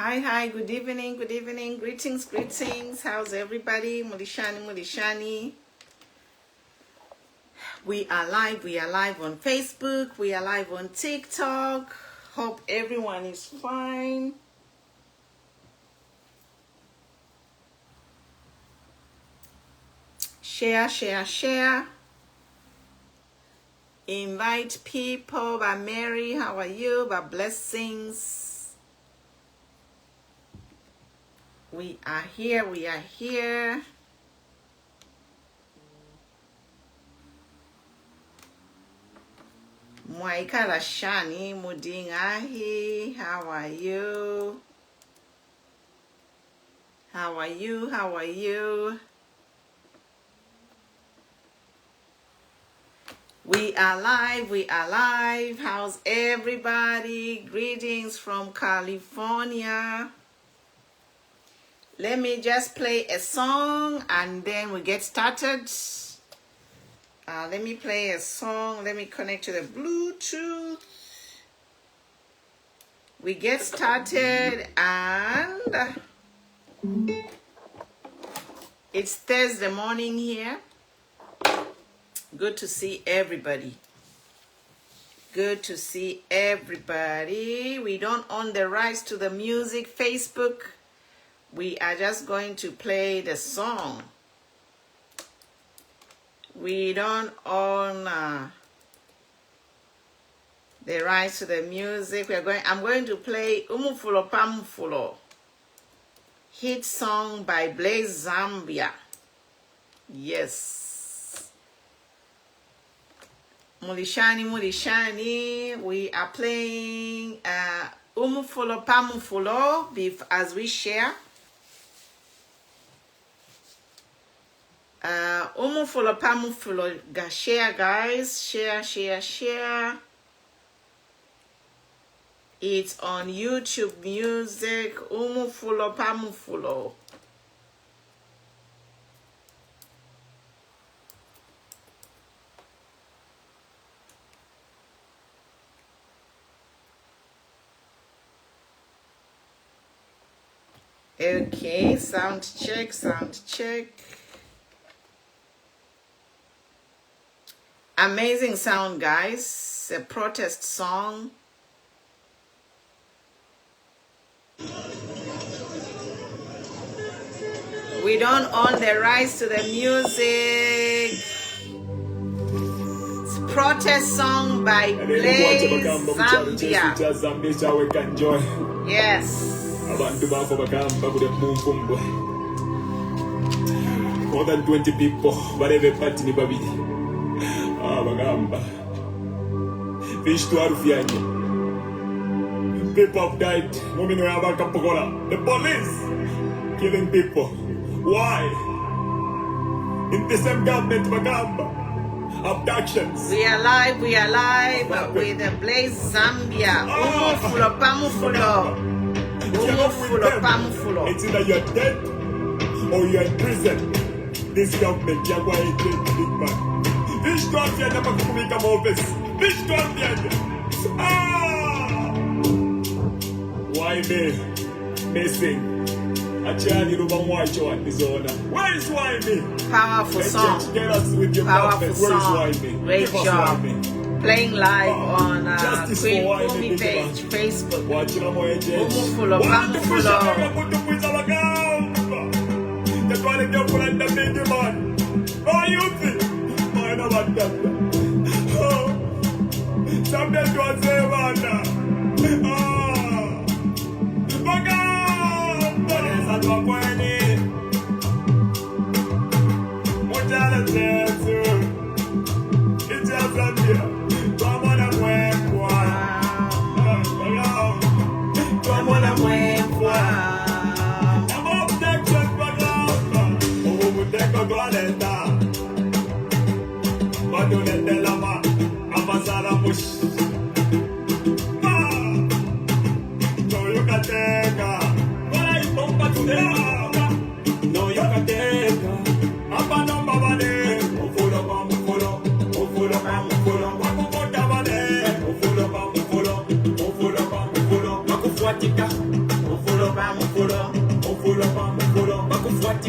Hi, good evening, greetings. How's everybody? Mulishani. We are live on Facebook, we are live on TikTok. Hope everyone is fine. Share. Invite people. By Mary, how are you? By Blessings. We are here. Mwaika Lashani Mudingahi, how are you? We are live. How's everybody? Greetings from California. Let me just play a song and then we get started. Let me play a song. Let me connect to the Bluetooth. We get started and it's Thursday morning here. Good to see everybody. We don't own the rights to the music, Facebook. We are just going to play the song. We don't own the rights to the music. I'm going to play Umufulo Pamufulo, hit song by Blaze Zambia. Yes. Mulishani. We are playing Umufulo Pamufulo as we share. Umufulo Pamufulo, share guys, share. It's on YouTube Music. Umufulo Pamufulo. Okay, sound check. Amazing sound, guys. A protest song. We don't own the rights to the music. It's a protest song by Blaze Zambia. Yes. More than 20 people, whatever party ni babidi. Bagamba. Fish to Arufiani. People have died. The police killing people. Why? In the same government, Bagamba. Abductions. We are live with the Blaze Zambia. Umufulo Pamufulo. It's either you're dead or you're in prison. This government, you're going to big man. Fish to Arufiani, never come office. Fish to Arufiani. Why me? Missing. Achani Rubamwacho and Mizona. Where is why me? Powerful song. Get us with your Powerful song. Great job. Playing live on Queen Kumi page, Facebook. Umufulo Pamufulo. That's why they don't put the big man. Oh, you think? I know about that. Oh, something to say about that.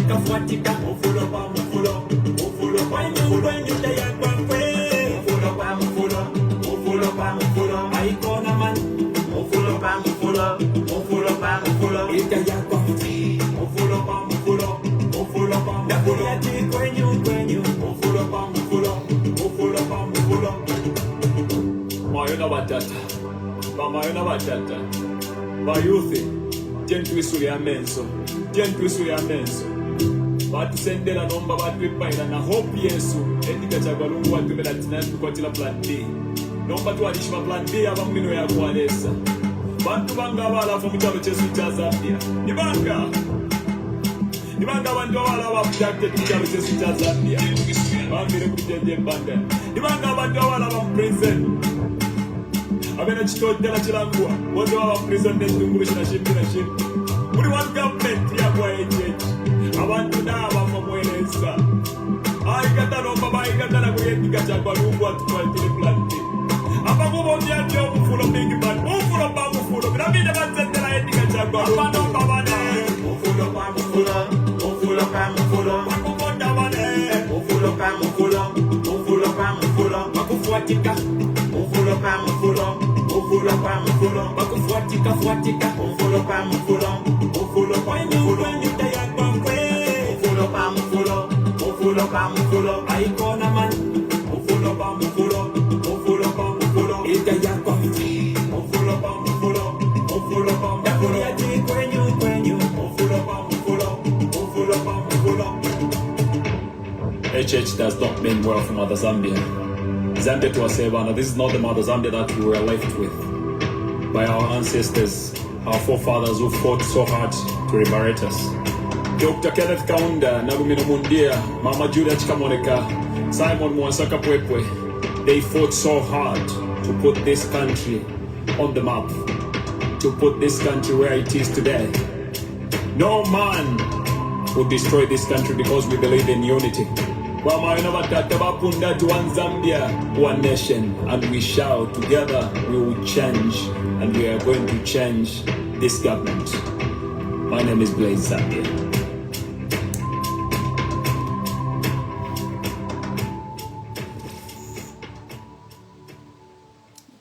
fuatica, mufulo pa mufulo, mufulo pa mufulo, nitaya kwa kwe, mufulo pa mufulo, mufulo pa mufulo, aikona man, mufulo pa mufulo, mufulo pa mufulo, nitaya kwa kwe, mufulo pa mufulo, mufulo pa mufulo, yati kwenyu, mufulo pa mufulo, mufulo pa mufulo. Mayona batata, mayona batata, bayuthi, gentwisuli amenso. Gentwisuli amenso. Batusendela nomba batwipaila na hope Yesu endika chagwalungu watumela tinatu kwa tila plan B. Nomba tuwadishima plan B abamino ya kualesa. Bantu banga wala fa mutalo chesu cha Zambia. Nibanga bantu wala wabjacted mutalo chesu cha Zambia. Bangire kujenje mbanga. Nibanga bantu wala prison. Abena chitotela chilangua. Wote wa prison netungurusha na ship. Muri one government ya kwa church. Abantu naba famweleza. Aikata no baba aikata na kuyetika cha kwa lungu atupatile planti. Apa kubo ndio mufulo big man. Mufulo pa mufulo. Binabida batsetela etika cha kwa lungu. Apa no baba ne. Mufulo pa mufulo. Mufulo pa mufulo. Makukonda bane. Mufulo pa mufulo. Mufulo pa mufulo. Makufuatika. Mufulo pa mufulo. Mufulo pa mufulo. Makufuatika fuatika. Mufulo pa mufulo. Mufulo pa mufulo. Nitaya kwa kwe. Mufulo pa mufulo. Mufulo pa mufulo. Aikona man. Mufulo pa mufulo. Mufulo pa mufulo. Nitaya kwa kwe. Mufulo pa mufulo. Mufulo pa mufulo. Yati kwenyu. Mufulo pa mufulo. Mufulo pa mufulo. HH does not mean well for Mother Zambia. Zambia to Asebana, this is not the Mother Zambia that we were left with by our ancestors, our forefathers who fought so hard to liberate us. Dr. Kenneth Kaunda, Nagumino Mundia, Mama Julia Chikamoneka, Simon Mwansaka Pwepwe, they fought so hard to put this country on the map, to put this country where it is today. No man would destroy this country because we believe in unity. One Zambia, one nation, and we shall together we will change, and we are going to change this government. My name is Blaze Zambia.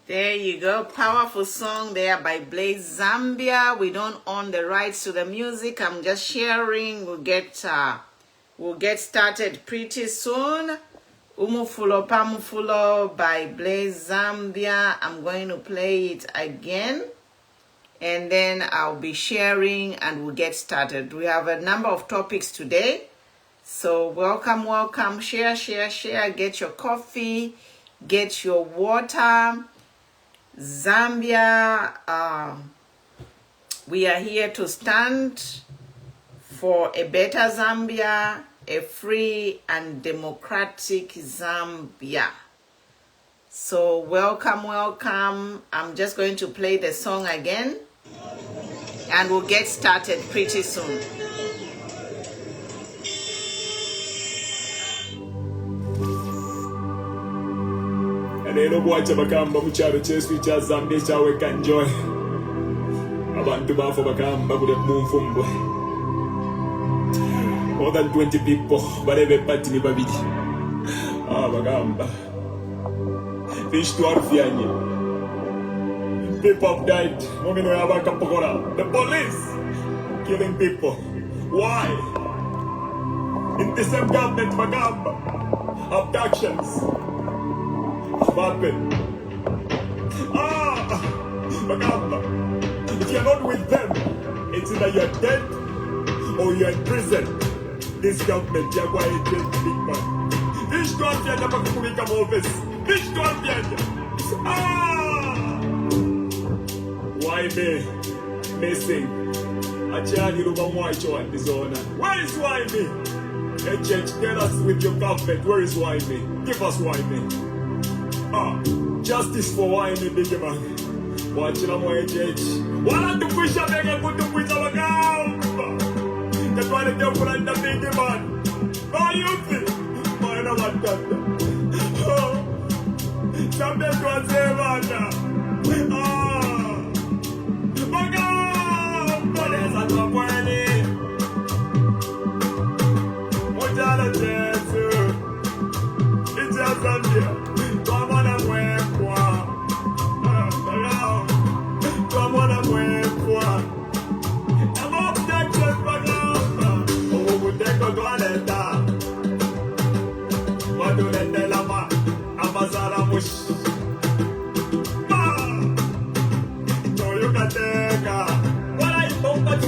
There you go, powerful song there by Blaze Zambia. We don't own the rights to the music. I'm just sharing. We'll get started pretty soon. Umufulo Pamufulo by Blaze Zambia. I'm going to play it again, and then I'll be sharing and we'll get started. We have a number of topics today, so welcome. Share. Get your coffee, get your water. Zambia, we are here to stand for a better Zambia, a free and democratic Zambia. So welcome. I'm just going to play the song again, and we'll get started pretty soon. Lero bwacha bakamba mukyalo kyesu kya Zambia kyaweka enjoy. Abantu bafo bakamba kule munfumbwe. More than 20 people balebe pati ni babidi. Bagamba. Fish to Arfianye. People have died. The police killing people. Why? In the same government, bagamba. Abductions. Happened. Bagamba. If you're not with them, it's either you're dead or you're in prison. This government, you're going to big man. This government, you're going to office. This government. Why me? Missing. Achani Rubamwaicho and Dizona. Where is why me? HH, tell us with your government, where is why me? Give us why me. Justice for why me, big man. Watch it on my HH. Why not push up and put the push up again? That's why the devil and the big man. Oh, you think? Man, I'm not that. Something to say about that. But there's a top one.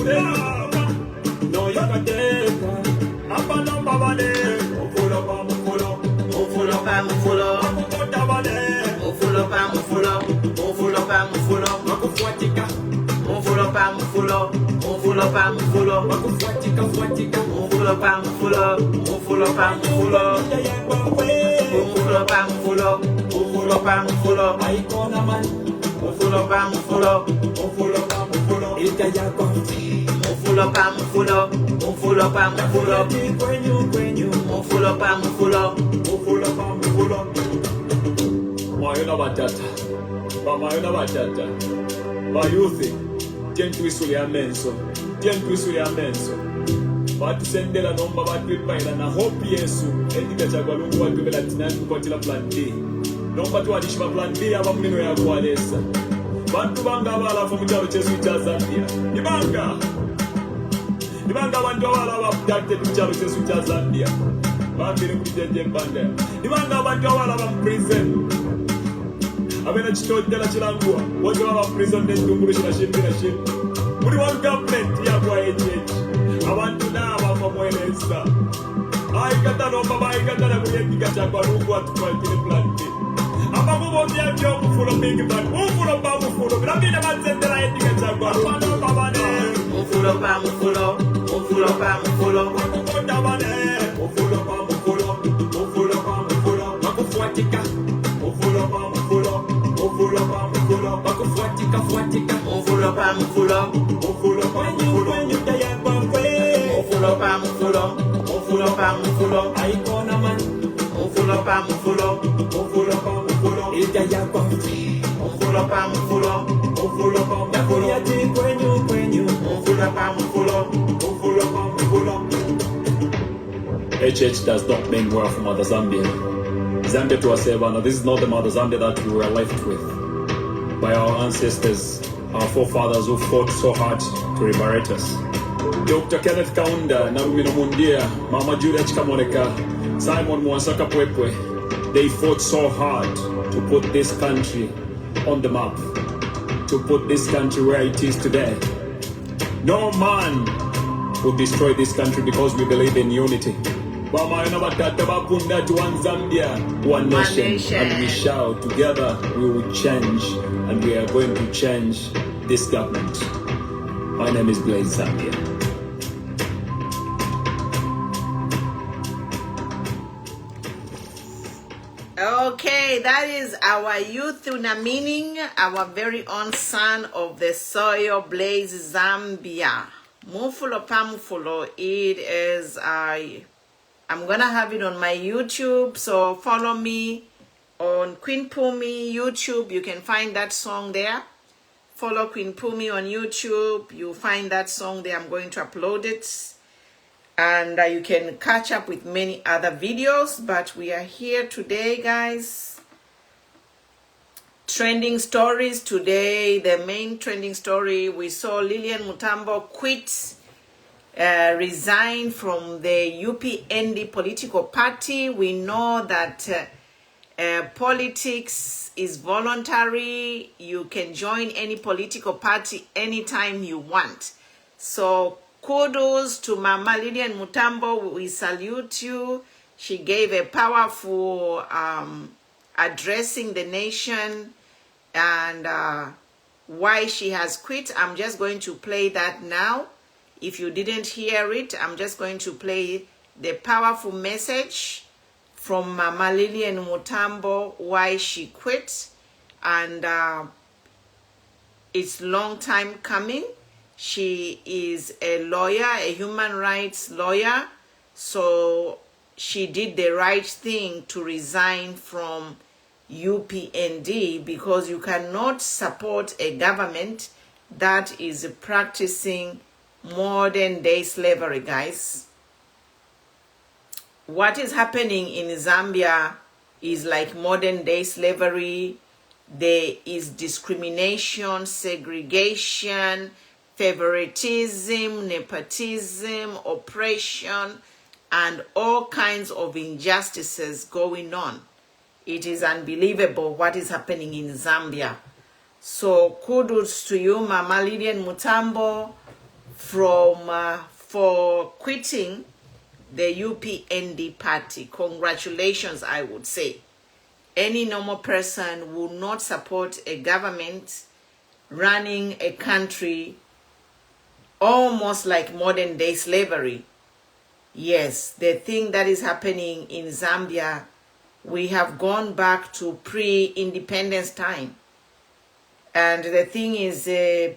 No yakateka apana babane mufulo pa mufulo mufulo pa mufulo makukonda bane mufulo pa mufulo mufulo pa mufulo makufuatika mufulo pa mufulo mufulo pa mufulo makufuatika fuatika mufulo pa mufulo mufulo pa mufulo mufulo pa mufulo mufulo pa mufulo aikona man mufulo pa mufulo mufulo pa mufulo ikayako mufulo pa mufulo mufulo pa mufulo kwenyu mufulo pa mufulo mufulo pa mufulo mayona batata bamayona batata bayuthi tyentuisule amenso batusendela nomba batwipaila na hope yesu endika chakwalungu watubela tinatukwatila plan B nomba tuwadishiba plan B abamulino yakwalesa bantu banga abalafa mu kyalo kyesu kya Zambia nibanga abantu abala abadakte mu kyalo kyesu kya Zambia bambire ku bijenje mbanda nibanga abantu abala ba prison abena kitotela kirangwa wote baba prison n'entungulu kirashimira shimbi muri one government yakwa ejeje abantu naba bamweleza aikatano baba aikatana kuyendika chakwa rungu atukwatile plan B abakubo byabyo mufulo mingi but mufulo pa mufulo birabine mazendera yendika chakwa rungu babane mufulo pa mufulo mufulo pa mufulo makukonda bane mufulo pa mufulo mufulo pa mufulo makufuatika mufulo pa mufulo mufulo pa mufulo makufuatika fuatika mufulo pa mufulo mufulo pa mufulo mufulo pa mufulo mufulo pa mufulo aikona man mufulo pa mufulo mufulo pa mufulo ikayako mufulo pa mufulo mufulo pa mufulo yati kwenyu mufulo pa mufulo mufulo pa mufulo. HH does not mean we are from Mother Zambia. Zambia to us, this is not the Mother Zambia that we were left with by our ancestors, our forefathers who fought so hard to liberate us. Dr. Kenneth Kaunda, Narumino Mundia, Mama Julia Chikamoneka, Simon Mwansaka Pwepwe, they fought so hard to put this country on the map, to put this country where it is today. No man will destroy this country because we believe in unity. One Zambia, one nation, and we shall together we will change, and we are going to change this government. My name is Blaze Zambia. Okay, that is our youth meaning, our very own son of the soil, Blaze Zambia. Mufulo Pamufulo, it is I'm gonna have it on my YouTube, so follow me on Queen Pumi YouTube. You can find that song there. Follow Queen Pumi on YouTube. You'll find that song there. I'm going to upload it, and you can catch up with many other videos. But we are here today, guys. Trending stories today. The main trending story, we saw Lilian Mutambbo quit, resign from the UPND political party. We know that politics is voluntary. You can join any political party anytime you want. So kudos to Mama Lilian Mutambbo. We salute you. She gave a powerful addressing the nation and why she has quit. I'm just going to play that now. If you didn't hear it, I'm just going to play the powerful message from Mama Lilian Mutambbo, why she quit. And it's long time coming. She is a lawyer, a human rights lawyer. So she did the right thing to resign from UPND, because you cannot support a government that is practicing modern day slavery, guys. What is happening in Zambia is like modern day slavery. There is discrimination, segregation, favoritism, nepotism, oppression, and all kinds of injustices going on. It is unbelievable what is happening in Zambia. So kudos to you, Mama Lilian Mutambbo, for quitting the UPND party. Congratulations, I would say. Any normal person would not support a government running a country almost like modern day slavery. Yes, the thing that is happening in Zambia, we have gone back to pre-independence time. And the thing is,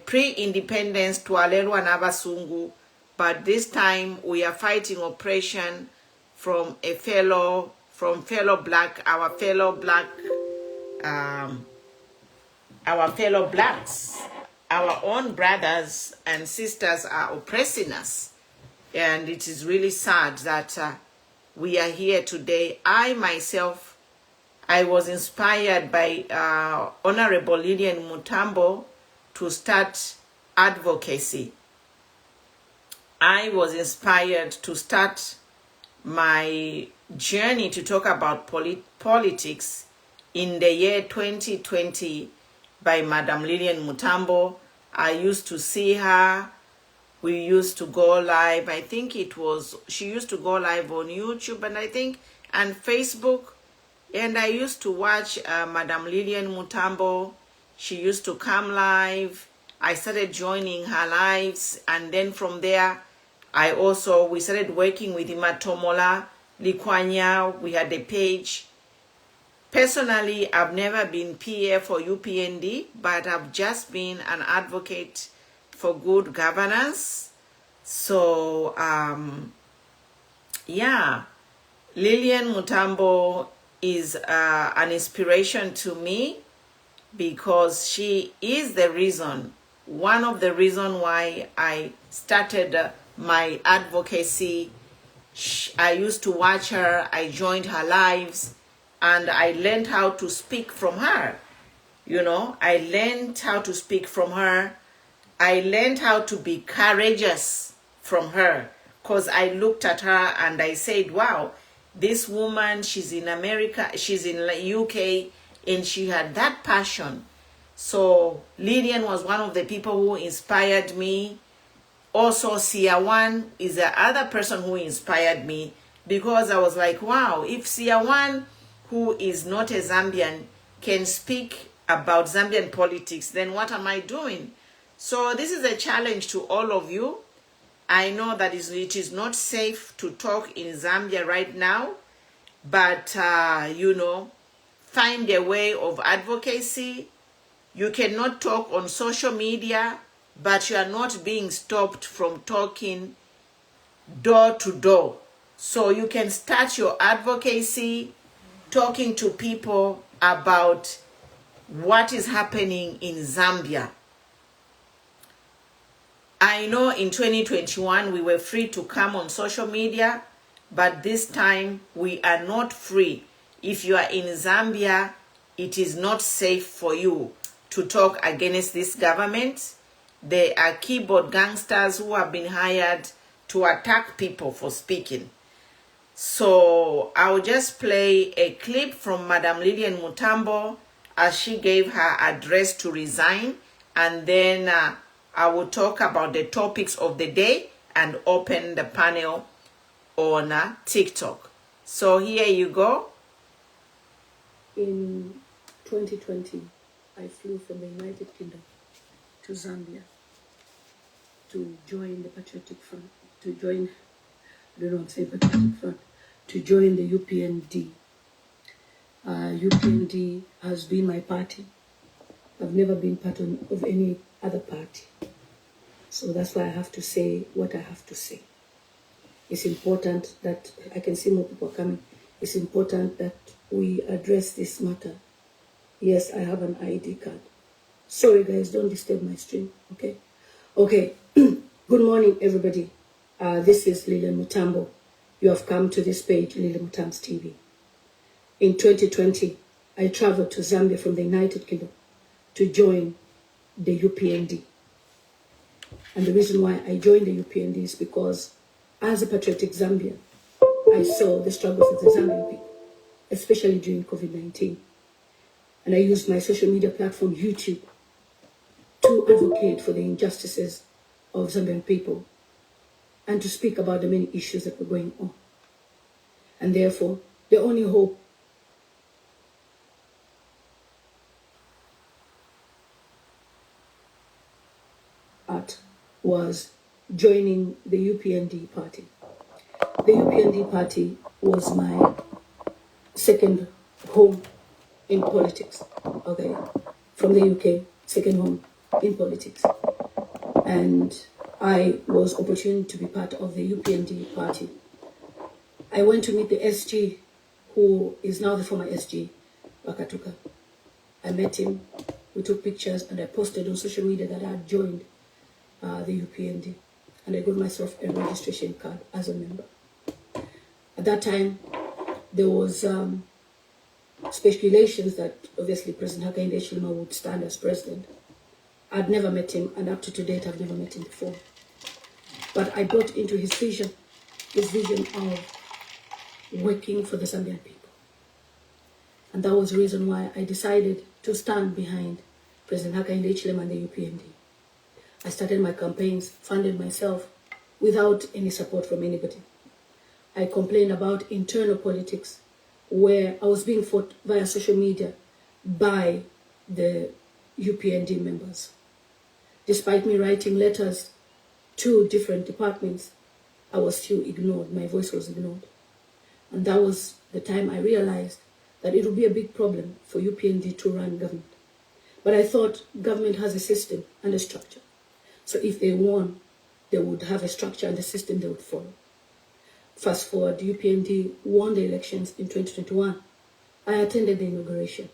pre-independence twalelwa n'abasungu, but this time we are fighting oppression from fellow blacks, our fellow blacks, our own brothers and sisters are oppressing us. And it is really sad that we are here today. I myself, I was inspired by Honorable Lilian Mutambbo to start advocacy. I was inspired to start my journey to talk about politics in the year 2020 by Madam Lilian Mutambbo. I used to see her. We used to go live. I think she used to go live on YouTube and Facebook. And I used to watch Madam Lilian Mutambbo. She used to come live. I started joining her lives. And then from there, we started working with Imatomola, Likwanya. We had a page. Personally, I've never been PA for UPND, but I've just been an advocate for good governance. So, yeah, Lilian Mutambbo is an inspiration to me because she is one of the reasons why I started my advocacy. I used to watch her, I joined her lives, and I learned how to speak from her. You know, I learned how to speak from her. I learned how to be courageous from her because I looked at her and I said, wow, this woman, she's in America, she's in UK, and she had that passion. So Lilian was one of the people who inspired me. Also, Siawan is the other person who inspired me because I was like, wow, if Siawan, who is not a Zambian, can speak about Zambian politics, then what am I doing? So this is a challenge to all of you. I know that it is not safe to talk in Zambia right now, but, you know, find a way of advocacy. You cannot talk on social media, but you are not being stopped from talking door to door. So you can start your advocacy talking to people about what is happening in Zambia. I know in 2021 we were free to come on social media, but this time we are not free. If you are in Zambia, it is not safe for you to talk against this government. There are keyboard gangsters who have been hired to attack people for speaking. So I'll just play a clip from Madam Lilian Mutambbo as she gave her address to resign, and then I will talk about the topics of the day and open the panel on TikTok. So here you go. In 2020, I flew from the United Kingdom to Zambia to join the Patriotic Front, to join the UPND. UPND has been my party. I've never been part of any other party. So that's why I have to say what I have to say. It's important that, I can see more people coming, it's important that we address this matter. Yes, I have an ID card. Sorry guys, don't disturb my stream, okay? Okay, good morning everybody. This is Lilian Mutambbo. You have come to this page, Lilian Mutambo's TV. In 2020, I traveled to Zambia from the United Kingdom to join the UPND. And the reason why I joined the UPND is because as a patriotic Zambian, I saw the struggles of the Zambian people, especially during COVID-19. And I used my social media platform, YouTube, to advocate for the injustices of Zambian people and to speak about the many issues that were going on. And therefore, the only hope was joining the UPND party. The UPND party was my second home in politics, okay? From the UK, second home in politics. And I was opportuned to be part of the UPND party. I went to meet the SG, who is now the former SG, Wakatuka. I met him, we took pictures, and I posted on social media that I had joined the UPND, and I got myself a registration card as a member. At that time, there was speculations that obviously President Hakainde Hichilema would stand as president. I'd never met him, and up to date, I've never met him before. But I bought into his vision of working for the Zambian people. And that was the reason why I decided to stand behind President Hakainde Hichilema and the UPND. I started my campaigns, funded myself, without any support from anybody. I complained about internal politics, where I was being fought via social media by the UPND members. Despite me writing letters to different departments, I was still ignored. My voice was ignored. And that was the time I realized that it would be a big problem for UPND to run government. But I thought government has a system and a structure. So if they won, they would have a structure and a system they would follow. Fast forward, UPND won the elections in 2021. I attended the inauguration,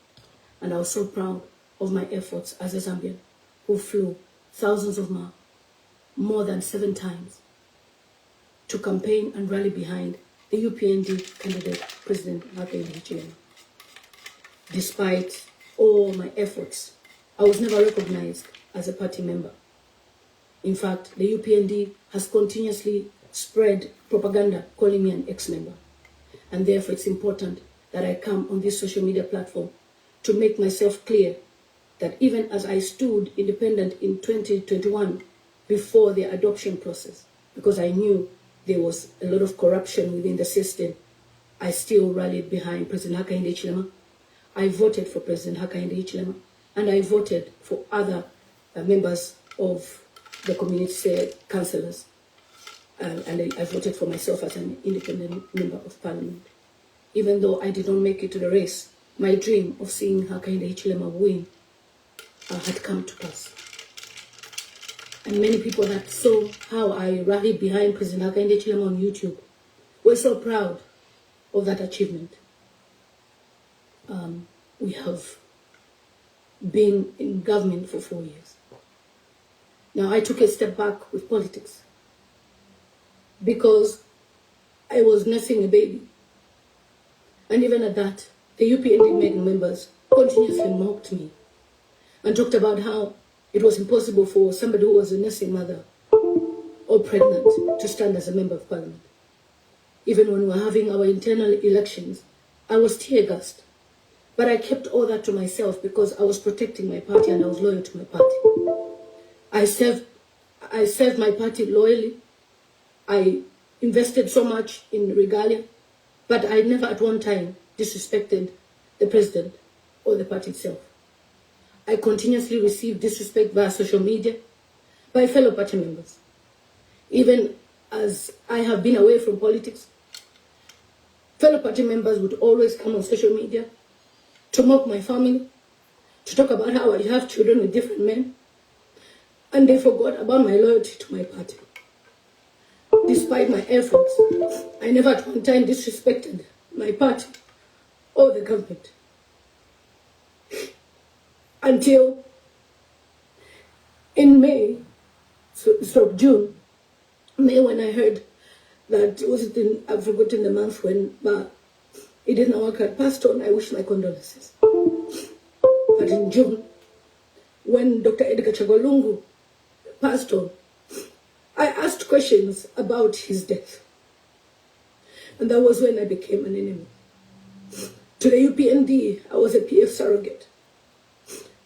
and I was so proud of my efforts as a Zambian who flew thousands of miles, more than 7 times, to campaign and rally behind the UPND candidate, President Hakainde Hichilema. Despite all my efforts, I was never recognized as a party member. In fact, the UPND has continuously spread propaganda calling me an ex-member. And therefore, it's important that I come on this social media platform to make myself clear that even as I stood independent in 2021 before the adoption process, because I knew there was a lot of corruption within the system, I still rallied behind President Hakainde Hichilema. I voted for President Hakainde Hichilema, and I voted for other members of the community councillors. And I voted for myself as an independent member of parliament. Even though I did not make it to the race, my dream of seeing Hakainde Hichilema win had come to pass. And many people that saw how I rallied behind President Hakainde Hichilema on YouTube were so proud of that achievement. We have been in government for 4 years. Now, I took a step back with politics because I was nursing a baby. And even at that, the UPND members continuously mocked me and talked about how it was impossible for somebody who was a nursing mother or pregnant to stand as a member of parliament. Even when we were having our internal elections, I was tear-gassed. But I kept all that to myself because I was protecting my party and I was loyal to my party. I served my party loyally. I invested so much in regalia, but I never at one time disrespected the president or the party itself. I continuously received disrespect via social media by fellow party members. Even as I have been away from politics, fellow party members would always come on social media to mock my family, to talk about how I have children with different men, and they forgot about my loyalty to my party. Despite my efforts, I never at one time disrespected my party or the government. Until in May, June, May, when I heard that, I've forgotten the month when, it didn't work out, passed on, I wish my condolences. But in June, when Dr. Edgar Chagolungu passed on, I asked questions about his death. And that was when I became an enemy. To the UPND, I was a PF surrogate.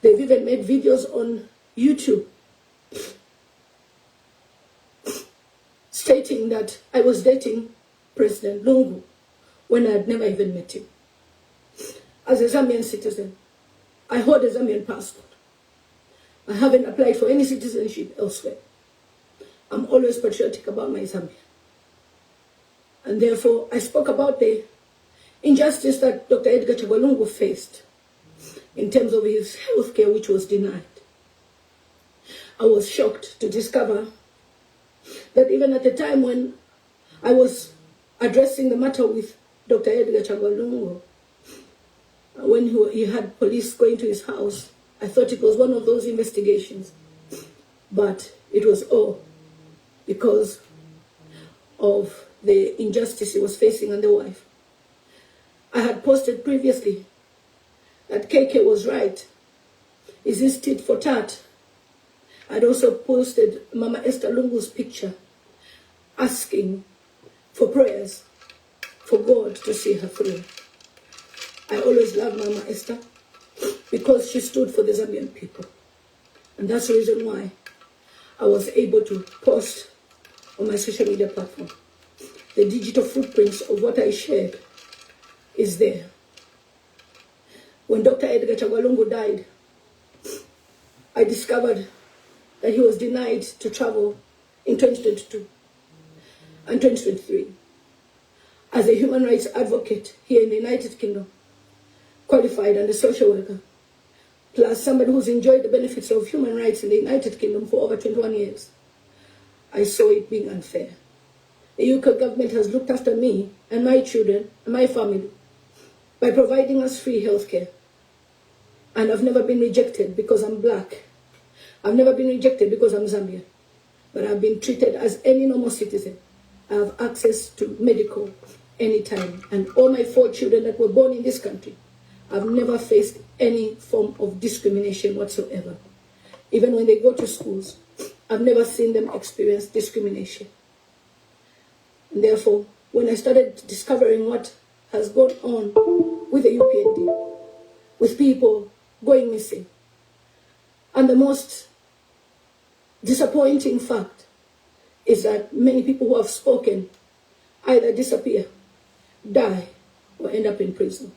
They've even made videos on YouTube stating that I was dating President Lungu when I had never even met him. As a Zambian citizen, I hold a Zambian passport. I haven't applied for any citizenship elsewhere. I'm always patriotic about my Zambia. And therefore, I spoke about the injustice that Dr. Edgar Chagwa faced in terms of his health care, which was denied. I was shocked to discover that even at the time when I was addressing the matter with Dr. Edgar Chagwa, when he had police going to his house, I thought it was one of those investigations. But it was all because of the injustice he was facing and the wife. I had posted previously that KK was right. Is this tit for tat? I'd also posted Mama Esther Lungu's picture asking for prayers for God to see her through. I always loved Mama Esther because she stood for the Zambian people. And that's the reason why I was able to post on my social media platform. The digital footprints of what I shared is there. When Dr. Edgar Chagwa died, I discovered that he was denied to travel in 2022 and 2023. As a human rights advocate here in the United Kingdom, qualified and a social worker, plus somebody who's enjoyed the benefits of human rights in the United Kingdom for over 21 years, I saw it being unfair. The UK government has looked after me and my children and my family by providing us free healthcare. And I've never been rejected because I'm black. I've never been rejected because I'm Zambian. But I've been treated as any normal citizen. I have access to medical anytime. And all my 4 children that were born in this country, I've never faced any form of discrimination whatsoever. Even when they go to schools, I've never seen them experience discrimination. And therefore, when I started discovering what has gone on with the UPND, with people going missing, and the most disappointing fact is that many people who have spoken either disappear, die, or end up in prison.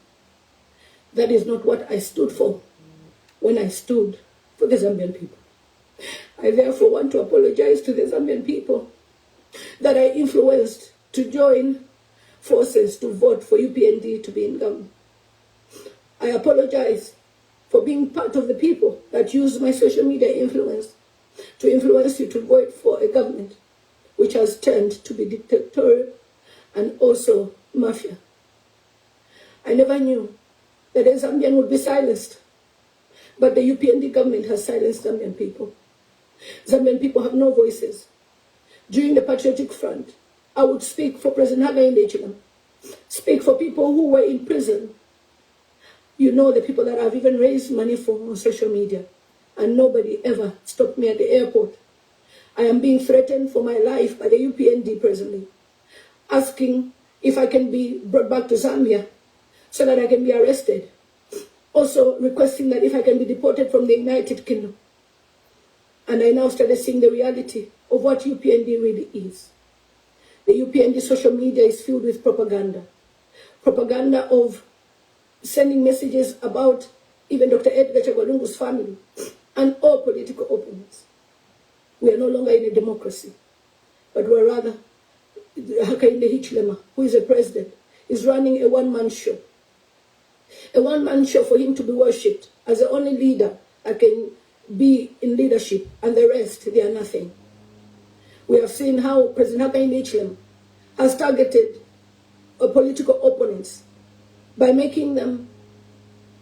That is not what I stood for when I stood for the Zambian people. I therefore want to apologize to the Zambian people that I influenced to join forces to vote for UPND to be in government. I apologize for being part of the people that used my social media influence to influence you to vote for a government which has turned to be dictatorial and also mafia. I never knew that a Zambian would be silenced, but the UPND government has silenced Zambian people. Zambian people have no voices. During the Patriotic Front, I would speak for President Hakainde Hichilema, speak for people who were in prison. You know the people that I've even raised money for on social media, and nobody ever stopped me at the airport. I am being threatened for my life by the UPND presently, asking if I can be brought back to Zambia so that I can be arrested. Also requesting that if I can be deported from the United Kingdom. And I now started seeing the reality of what UPND really is. The UPND social media is filled with propaganda. Propaganda of sending messages about even Dr. Edgar Chagwa family and all political opponents. We are no longer in a democracy, but we're rather, Hakainde Hichilema, who is a president, is running a one-man show. A one-man show for him to be worshipped as the only leader that can be in leadership, and the rest, they are nothing. We have seen how President Hakainde Hichilema has targeted political opponents by making them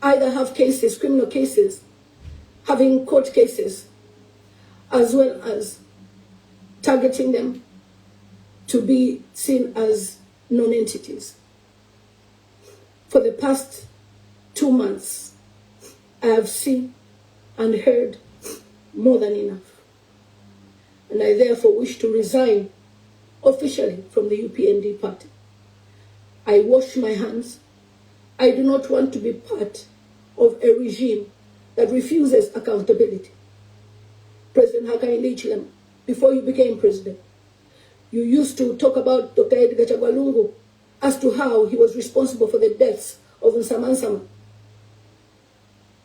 either have cases, criminal cases, having court cases, as well as targeting them to be seen as non-entities. For the past 2 months, I have seen and heard more than enough. And I therefore wish to resign officially from the UPND party. I wash my hands. I do not want to be part of a regime that refuses accountability. President Hakainde Hichilema, before you became president, you used to talk about Dr. Edgar Chagwa as to how he was responsible for the deaths of Nsamansama,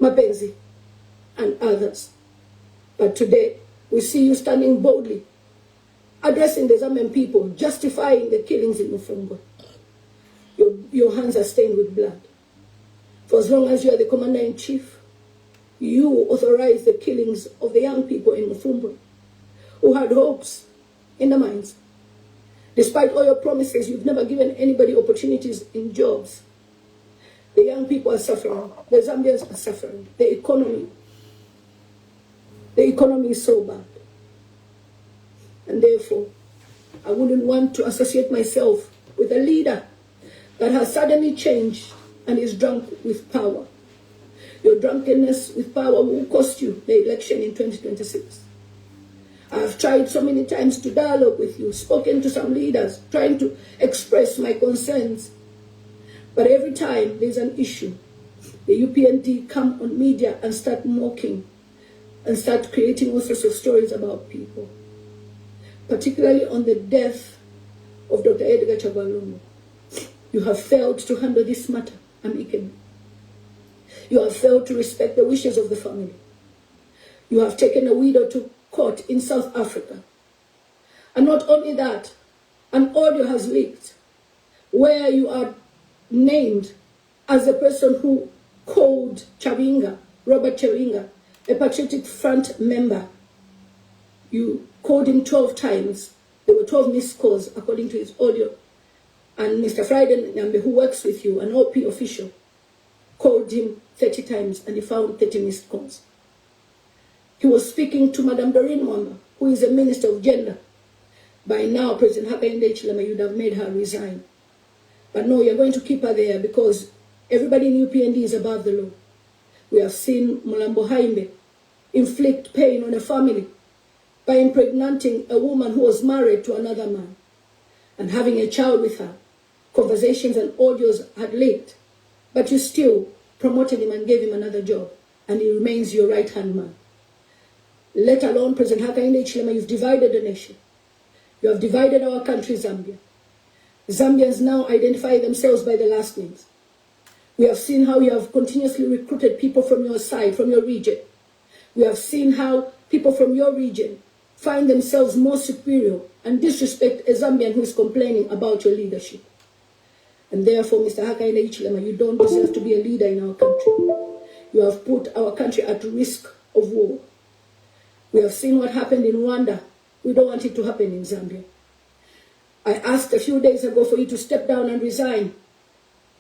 Mapenzi, and others. But today, we see you standing boldly, addressing the Zambian people, justifying the killings in Mutambo. Your hands are stained with blood. For as long as you are the commander-in-chief, you authorize the killings of the young people in Mutambo who had hopes in their minds. Despite all your promises, you've never given anybody opportunities in jobs. The young people are suffering. The Zambians are suffering. The economy is so bad. And therefore, I wouldn't want to associate myself with a leader that has suddenly changed and is drunk with power. Your drunkenness with power will cost you the election in 2026. I have tried so many times to dialogue with you, spoken to some leaders, trying to express my concerns. But every time there's an issue, the UPND come on media and start mocking and start creating all sorts of stories about people. Particularly on the death of Dr. Edgar Chagwa. You have failed to handle this matter amicably. You have failed to respect the wishes of the family. You have taken a widow to court in South Africa. And not only that, an audio has leaked where you are named as the person who called Chawinga, Robert Chawinga, a Patriotic Front member. You called him 12 times. There were 12 missed calls according to his audio. And Mr. Friday Nyambe, who works with you, an OP official, called him 30 times and he found 30 missed calls. He was speaking to Madam Doreen Mwamba, who is a Minister of Gender. By now, President Hakainde Hichilema, you'd have made her resign. But no, you're going to keep her there because everybody in UPND is above the law. We have seen Mulambo Haimbe inflict pain on a family by impregnating a woman who was married to another man and having a child with her. Conversations and audios had leaked, but you still promoted him and gave him another job, and he remains your right-hand man. Let alone President Hakainde Hichilema, you've divided the nation. You have divided our country, Zambia. Zambians now identify themselves by the last names. We have seen how you have continuously recruited people from your side, from your region. We have seen how people from your region find themselves more superior and disrespect a Zambian who is complaining about your leadership. And therefore, Mr. Hakainde Hichilema, you don't deserve to be a leader in our country. You have put our country at risk of war. We have seen what happened in Rwanda. We don't want it to happen in Zambia. I asked a few days ago for you to step down and resign.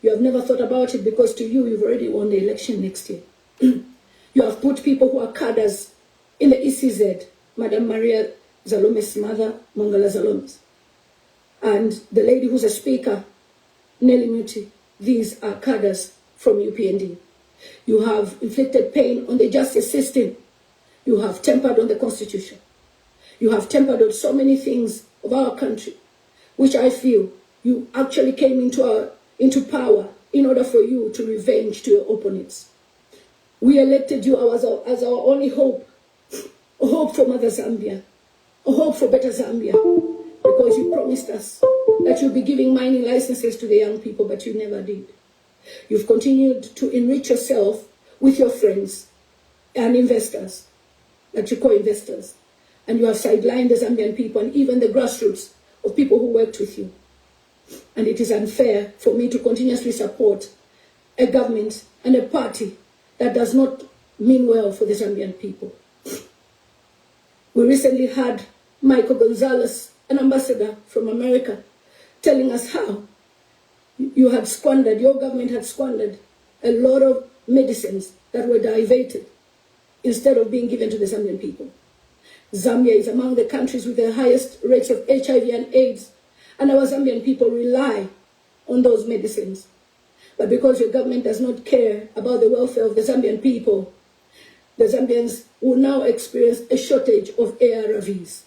You have never thought about it because to you, you've already won the election next year. You have put people who are cadres in the ECZ, Madam Maria Zalome's mother, Mongala Zalomes, and the lady who's a speaker, Lilly Mutambbo. These are cadres from UPND. You have inflicted pain on the justice system. You have tempered on the Constitution. You have tempered on so many things of our country, which I feel you actually came into power in order for you to revenge to your opponents. We elected you as our only hope, a hope for Mother Zambia, a hope for better Zambia, because you promised us that you'll be giving mining licenses to the young people, but you never did. You've continued to enrich yourself with your friends and investors, that you call investors, and you have sidelined the Zambian people and even the grassroots of people who worked with you. And it is unfair for me to continuously support a government and a party that does not mean well for the Zambian people. We recently had Michael Gonzalez, an ambassador from America, telling us how your government had squandered a lot of medicines that were diverted instead of being given to the Zambian people. Zambia is among the countries with the highest rates of HIV and AIDS, and our Zambian people rely on those medicines. But because your government does not care about the welfare of the Zambian people, the Zambians will now experience a shortage of ARVs.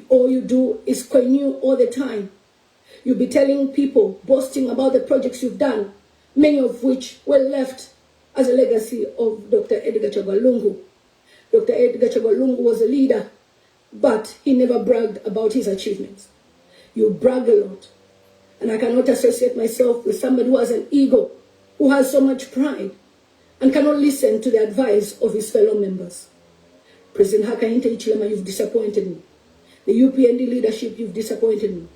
All you do is coinu all the time. You'll be telling people, boasting about the projects you've done, many of which were left as a legacy of Dr. Edgar Chagwa. Dr. Edgar Chagwa was a leader but he never bragged about his achievements. You brag a lot. And I cannot associate myself with somebody who has an ego, who has so much pride, and cannot listen to the advice of his fellow members. President Hakainde Hichilema, you've disappointed me. The UPND leadership, you've disappointed me.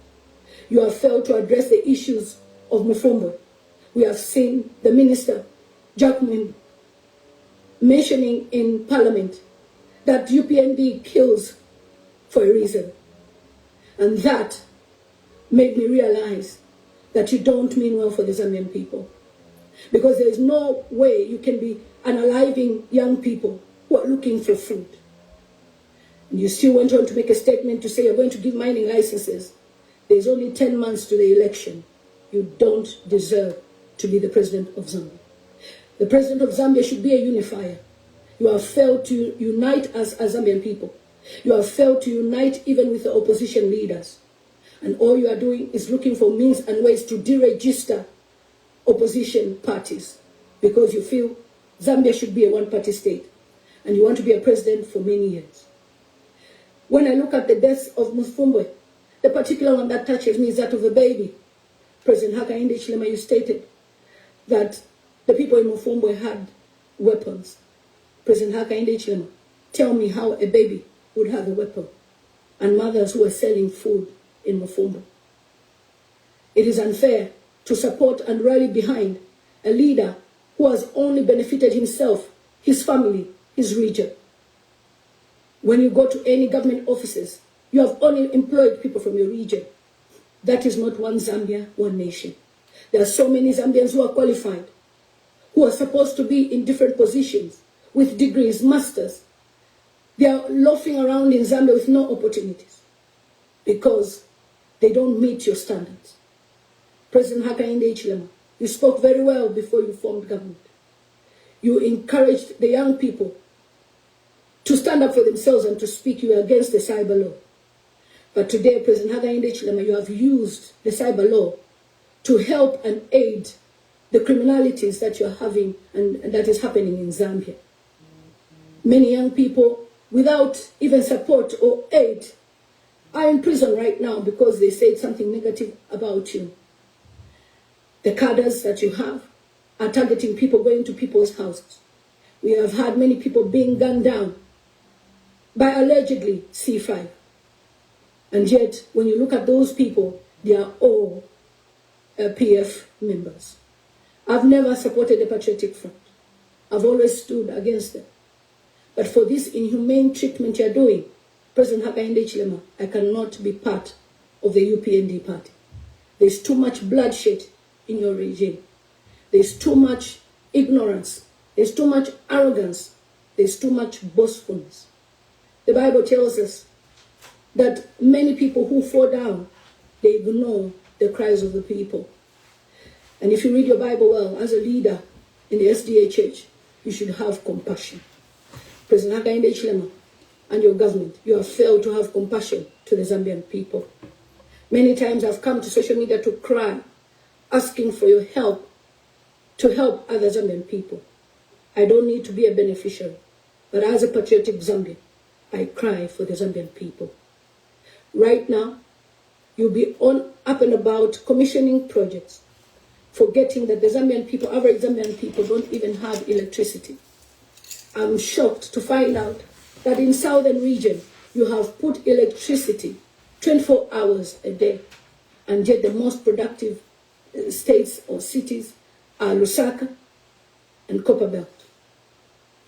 You have failed to address the issues of Mutambo. We have seen the minister, Jack Mwimbu, mentioning in Parliament that UPND kills for a reason. And that made me realize that you don't mean well for the Zambian people. Because there is no way you can be unaliving young people who are looking for food. And you still went on to make a statement to say you're going to give mining licenses. There's only 10 months to the election. You don't deserve to be the president of Zambia. The president of Zambia should be a unifier. You have failed to unite us as Zambian people. You have failed to unite even with the opposition leaders. And all you are doing is looking for means and ways to deregister opposition parties because you feel Zambia should be a one-party state and you want to be a president for many years. When I look at the deaths of Mutambo, the particular one that touches me is that of a baby. President Hakainde Hichilema, you stated that the people in Mutambo had weapons. President Hakainde Hichilema, tell me how a baby would have a weapon and mothers who are selling food in Mutambo. It is unfair to support and rally behind a leader who has only benefited himself, his family, his region. When you go to any government offices, you have only employed people from your region. That is not one Zambia, one nation. There are so many Zambians who are qualified, who are supposed to be in different positions, with degrees, masters. They are loafing around in Zambia with no opportunities because they don't meet your standards. President Hakainde Hichilema, you spoke very well before you formed government. You encouraged the young people to stand up for themselves and to speak. You were against the cyber law. But today, President Hakainde Hichilema, you have used the cyber law to help and aid the criminalities that you're having and that is happening in Zambia. Many young people, without even support or aid, are in prison right now because they said something negative about you. The cadres that you have are targeting people going to people's houses. We have had many people being gunned down by allegedly C5. And yet, when you look at those people, they are all PF members. I've never supported the Patriotic Front. I've always stood against them. But for this inhumane treatment you're doing, President Hakainde Hichilema, I cannot be part of the UPND party. There's too much bloodshed in your regime. There's too much ignorance. There's too much arrogance. There's too much boastfulness. The Bible tells us that many people who fall down, they ignore the cries of the people. And if you read your Bible well, as a leader in the SDA church, you should have compassion. President Hakainde Hichilema and your government, you have failed to have compassion to the Zambian people. Many times I've come to social media to cry, asking for your help to help other Zambian people. I don't need to be a beneficiary, but as a patriotic Zambian, I cry for the Zambian people. Right now, you'll be up and about commissioning projects, forgetting that the Zambian people, average Zambian people, don't even have electricity. I'm shocked to find out that in southern region, you have put electricity 24 hours a day, and yet the most productive states or cities are Lusaka and Copperbelt.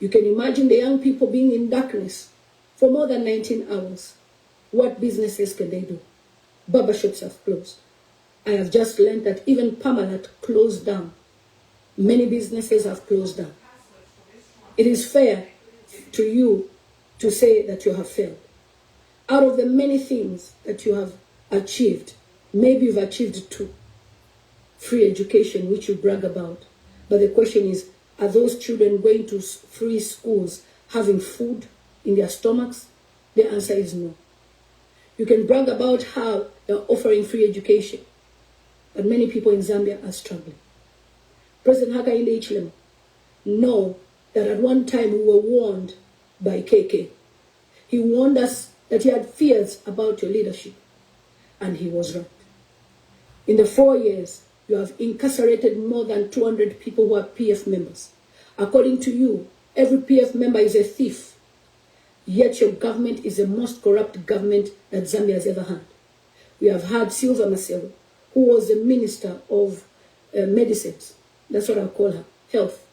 You can imagine the young people being in darkness for more than 19 hours. What businesses can they do? Barbershops have closed. I have just learned that even Parmalat closed down. Many businesses have closed down. It is fair to you to say that you have failed. Out of the many things that you have achieved, maybe you've achieved two. Free education, which you brag about. But the question is, are those children going to free schools having food in their stomachs? The answer is no. You can brag about how they're offering free education, but many people in Zambia are struggling. President Hakainde Hichilema, know that at one time we were warned by KK. He warned us that he had fears about your leadership. And he was right. In the 4 years, you have incarcerated more than 200 people who are PF members. According to you, every PF member is a thief. Yet your government is the most corrupt government that Zambia has ever had. We have had Silva Maselo, who was the Minister of Medicines. That's what I call her, health.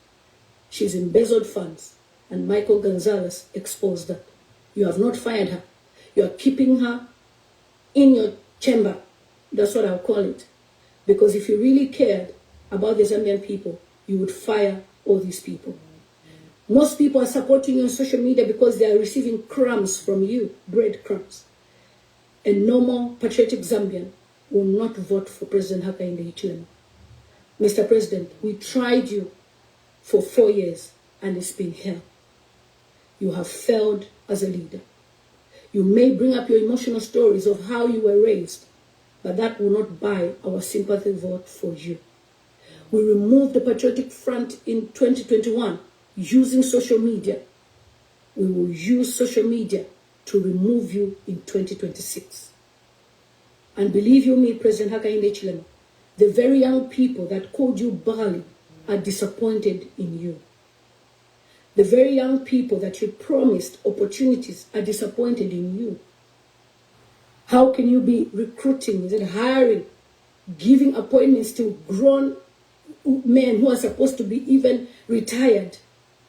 She's embezzled funds. And Michael Gonzalez exposed that. You have not fired her. You are keeping her in your chamber. That's what I'll call it. Because if you really cared about the Zambian people, you would fire all these people. Most people are supporting you on social media because they are receiving crumbs from you, breadcrumbs. A normal patriotic Zambian will not vote for President Hakainde Hichilema. Mr. President, we tried you for 4 years and it's been hell. You have failed as a leader. You may bring up your emotional stories of how you were raised, but that will not buy our sympathy vote for you. We removed the Patriotic Front in 2021 using social media. We will use social media to remove you in 2026. And believe you me, President Hakainde Hichilema, the very young people that called you Bali are disappointed in you. The very young people that you promised opportunities are disappointed in you. How can you be recruiting, is it hiring, giving appointments to grown men who are supposed to be even retired,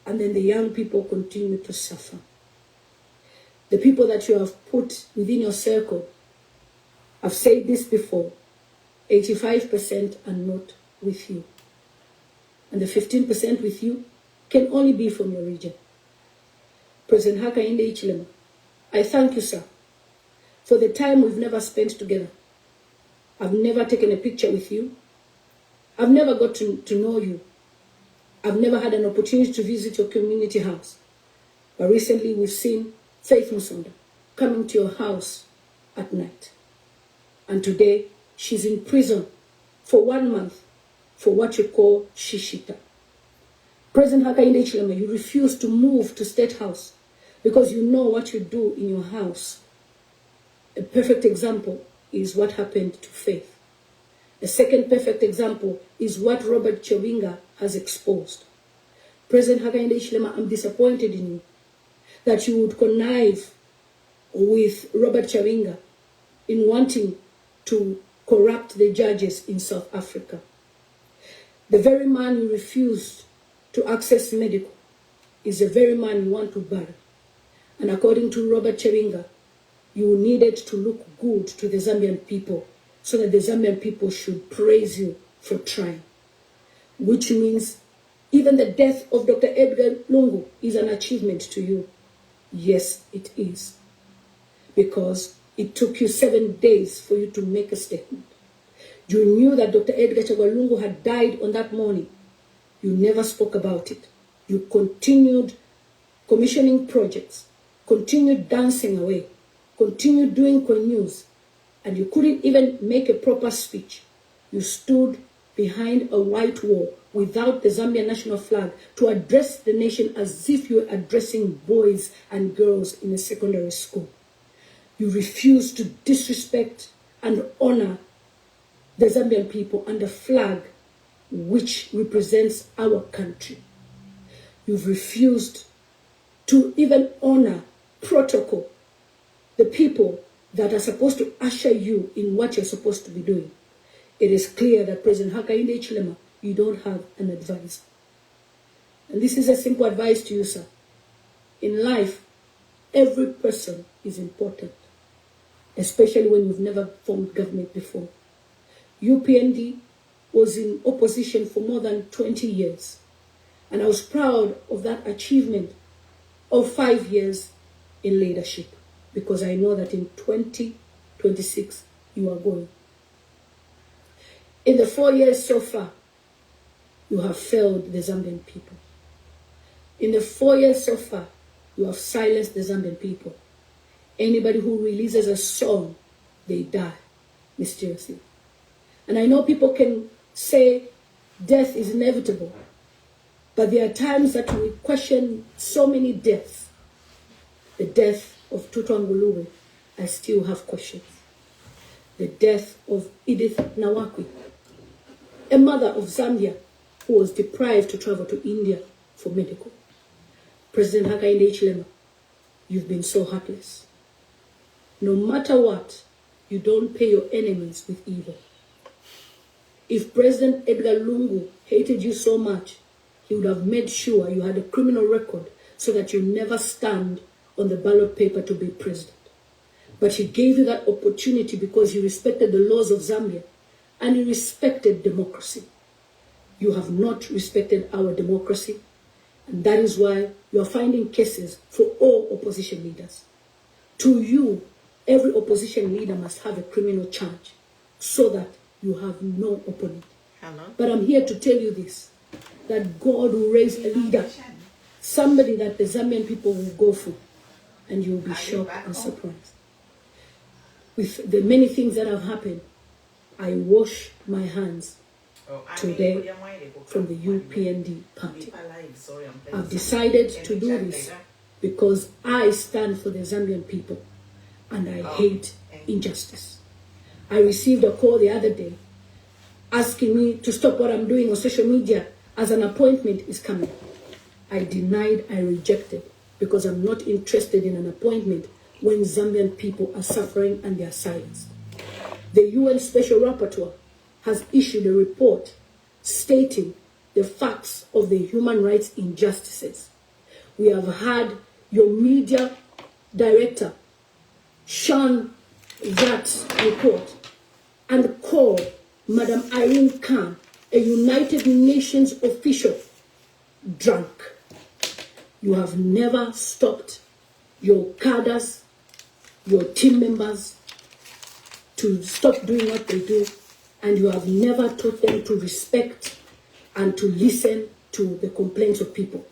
and then the young people continue to suffer? The people that you have put within your circle, I've said this before, 85% are not with you. And the 15% with you can only be from your region. President Hakainde Hichilema, I thank you, sir, for the time we've never spent together. I've never taken a picture with you. I've never got to know you. I've never had an opportunity to visit your community house. But recently we've seen Faith Musonda coming to your house at night. And today she's in prison for 1 month for what you call shishita. President Hakainde Hichilema, you refuse to move to State House because you know what you do in your house. A perfect example is what happened to Faith. A second perfect example is what Robert Chawinga has exposed. President Hakainde Hichilema, I'm disappointed in you that you would connive with Robert Chawinga in wanting to corrupt the judges in South Africa. The very man you refused to access medical is the very man you want to bury. And according to Robert Chawinga, you needed to look good to the Zambian people so that the Zambian people should praise you for trying. Which means even the death of Dr. Edgar Lungu is an achievement to you. Yes, it is. Because it took you 7 days for you to make a statement. You knew that Dr. Edgar Lungu had died on that morning. You never spoke about it. You continued commissioning projects, continued dancing away, continued doing news, and you couldn't even make a proper speech. You stood behind a white wall without the Zambian national flag to address the nation as if you were addressing boys and girls in a secondary school. You refused to disrespect and honor the Zambian people and the flag which represents our country. You've refused to even honor protocol, the people that are supposed to usher you in what you're supposed to be doing. It is clear that President Hakainde Hichilema, you don't have an advisor. And this is a simple advice to you, sir. In life, every person is important, especially when you've never formed government before. UPND was in opposition for more than 20 years. And I was proud of that achievement of 5 years in leadership, because I know that in 2026, you are going. In the 4 years so far, you have failed the Zambian people. In the 4 years so far, you have silenced the Zambian people. Anybody who releases a song, they die mysteriously. And I know people can say death is inevitable, but there are times that we question so many deaths. The death of Tutwanguluwe, I still have questions. The death of Edith Nawakwi, a mother of Zambia who was deprived to travel to India for medical. President Hakainde Hichilema, you've been so heartless. No matter what, you don't pay your enemies with evil. If President Edgar Lungu hated you so much, he would have made sure you had a criminal record so that you never stand on the ballot paper to be president. But he gave you that opportunity because he respected the laws of Zambia and he respected democracy. You have not respected our democracy, and that is why you are finding cases for all opposition leaders. To you, every opposition leader must have a criminal charge so that you have no opponent. Hello? But I'm here to tell you this, that God will raise a leader, somebody that the Zambian people will go for, and you will be shocked and surprised. With the many things that have happened, I wash my hands today from the UPND party. I've decided to do this because I stand for the Zambian people and I hate injustice. I received a call the other day asking me to stop what I'm doing on social media as an appointment is coming. I denied, I rejected, because I'm not interested in an appointment when Zambian people are suffering and they are silenced. The UN Special Rapporteur has issued a report stating the facts of the human rights injustices. We have had your media director shun that report and call Madam Irene Khan, a United Nations official, drunk. You have never stopped your cadres, your team members, to stop doing what they do, and you have never taught them to respect and to listen to the complaints of people.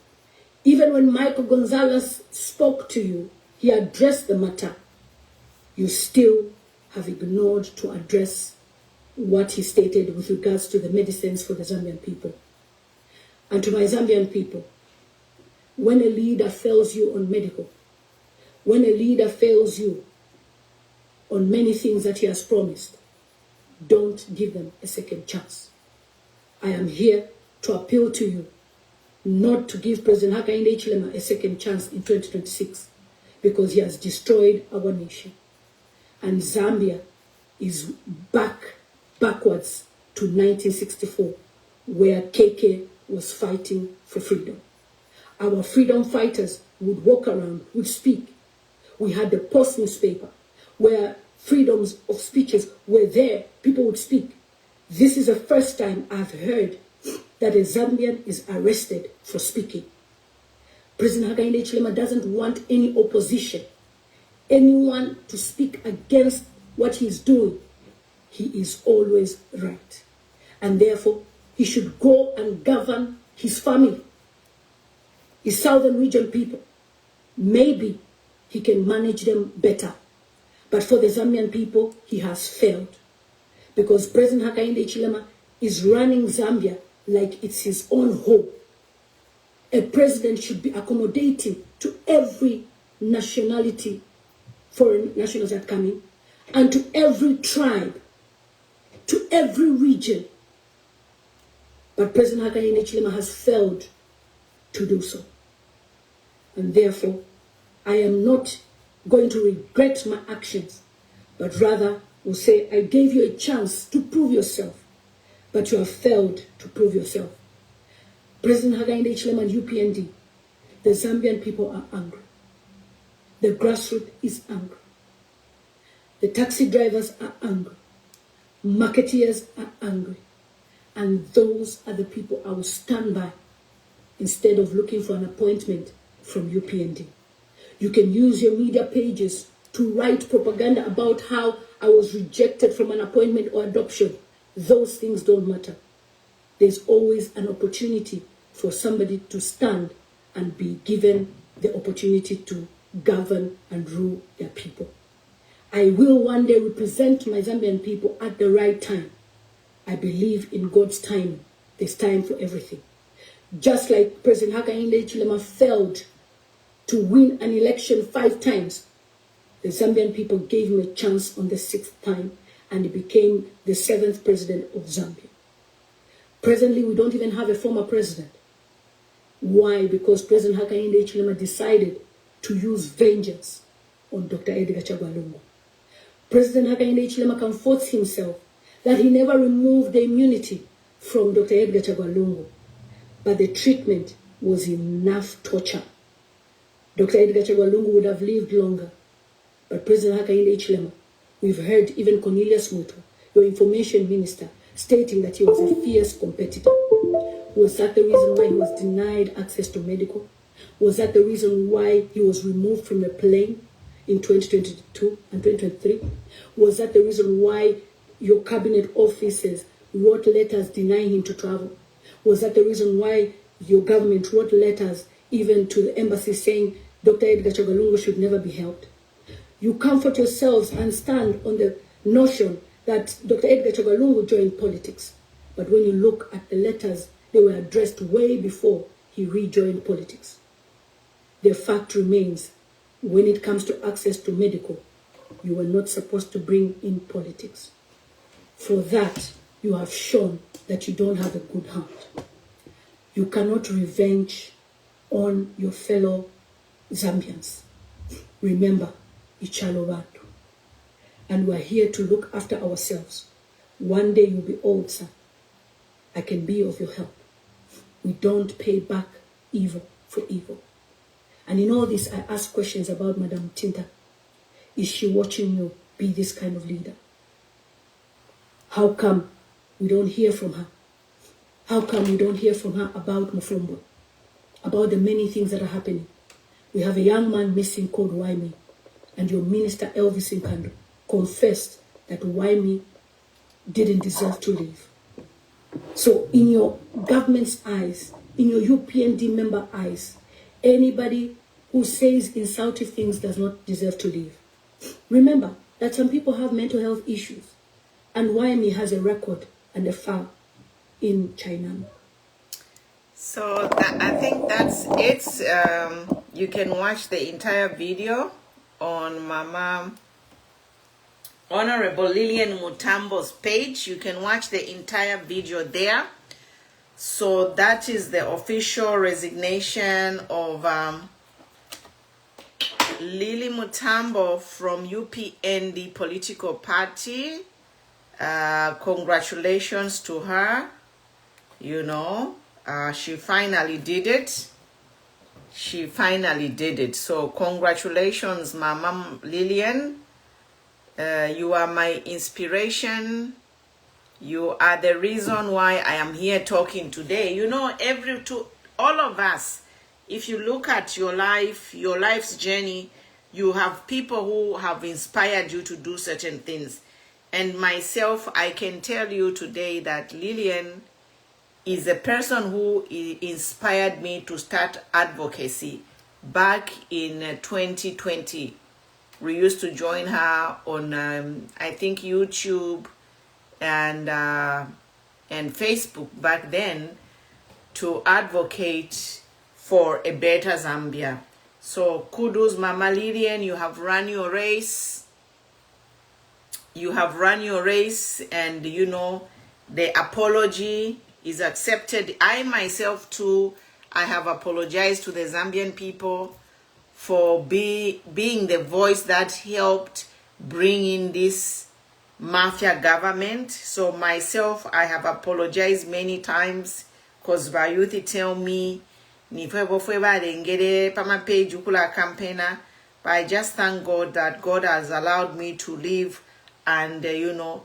Even when Michael Gonzalez spoke to you, he addressed the matter. You still have ignored to address what he stated with regards to the medicines for the Zambian people. And to my Zambian people, when a leader fails you on medical, when a leader fails you on many things that he has promised, don't give them a second chance. I am here to appeal to you not to give President Hakainde Hichilema a second chance in 2026 because he has destroyed our nation. And Zambia is backwards to 1964, where KK was fighting for freedom. Our freedom fighters would walk around, would speak. We had the Post newspaper, where freedoms of speeches were there, people would speak. This is the first time I've heard that a Zambian is arrested for speaking. President Hakainde Hichilema doesn't want any opposition, anyone to speak against what he's doing. He is always right. And therefore, he should go and govern his family, his southern region people. Maybe he can manage them better. But for the Zambian people, he has failed. Because President Hakainde Hichilema is running Zambia like it's his own home. A president should be accommodating to every nationality, foreign nationals that come in, and to every tribe, to every region. But President Hakainde Hichilema has failed to do so. And therefore, I am not going to regret my actions, but rather will say, I gave you a chance to prove yourself, but you have failed to prove yourself. President Hakainde Hichilema and UPND, the Zambian people are angry. The grassroots is angry. The taxi drivers are angry. Marketeers are angry. And those are the people I will stand by instead of looking for an appointment from UPND. You can use your media pages to write propaganda about how I was rejected from an appointment or adoption. Those things don't matter. There's always an opportunity for somebody to stand and be given the opportunity to govern and rule their people. I will one day represent my Zambian people at the right time. I believe in God's timing. There's time for everything. Just like President Hakainde Hichilema failed to win an election 5 times, The Zambian people gave him a chance on the 6th time, and he became the 7th president of Zambia. Presently, we don't even have a former president. Why? Because President Hakainde Hichilema decided to use vengeance on Dr. Edgar Chagwa Lungu. President Hakainde Hichilema comforts himself that he never removed the immunity from Dr. Edgar Chagwa Lungu, but the treatment was enough torture. Dr. Edgar Chagwa Lungu would have lived longer, but President Hakainde Hichilema, we've heard even Cornelius Muto, your information minister, stating that he was a fierce competitor. Was that the reason why he was denied access to medical? Was that the reason why he was removed from a plane in 2022 and 2023? Was that the reason why your cabinet officers wrote letters denying him to travel? Was that the reason why your government wrote letters even to the embassy saying Dr. Edgar Chagwa Lungu should never be helped? You comfort yourselves and stand on the notion that Dr. Edgar Chagwa Lungu joined politics. But when you look at the letters, they were addressed way before he rejoined politics. The fact remains, when it comes to access to medical, you were not supposed to bring in politics. For that, you have shown that you don't have a good heart. You cannot revenge on your fellow Zambians. Remember, Ichalo Bantu. And we're here to look after ourselves. One day you'll be old, sir. I can be of your help. We don't pay back evil for evil. And in all this, I ask questions about Madam Tinta. Is she watching you be this kind of leader? How come we don't hear from her? How come we don't hear from her about Mutambo? About the many things that are happening? We have a young man missing called Waimi, and your minister Elvis Nkando confessed that Waimi didn't deserve to live. So in your government's eyes, in your UPND member eyes, anybody who says insulting things does not deserve to live. Remember that some people have mental health issues, and Waimi has a record and a file in China. So I think that's it. You can watch the entire video on Mama Honorable Lilian Mutambo's page. You can watch the entire video there. So that is the official resignation of Lily Mutambo from UPND political party. Congratulations to her. You know, she finally did it. She finally did it. So congratulations, Mama Lilian. You are my inspiration. You are the reason why I am here talking today. You know, all of us, if you look at your life, your life's journey, you have people who have inspired you to do certain things. And myself, I can tell you today that Lilian is a person who inspired me to start advocacy back in 2020. We used to join her on, I think, YouTube and Facebook back then to advocate for a better Zambia. So kudos, Mama Lilian, you have run your race. You have run your race, and you know, the apology is accepted. I myself too, I have apologized to the Zambian people for being the voice that helped bring in this mafia government. So myself, I have apologized many times because my youth tell me, but I just thank God that God has allowed me to live and, you know,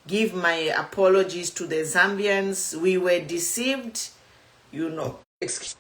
give my apologies to the Zambians. We were deceived, you know. Excuse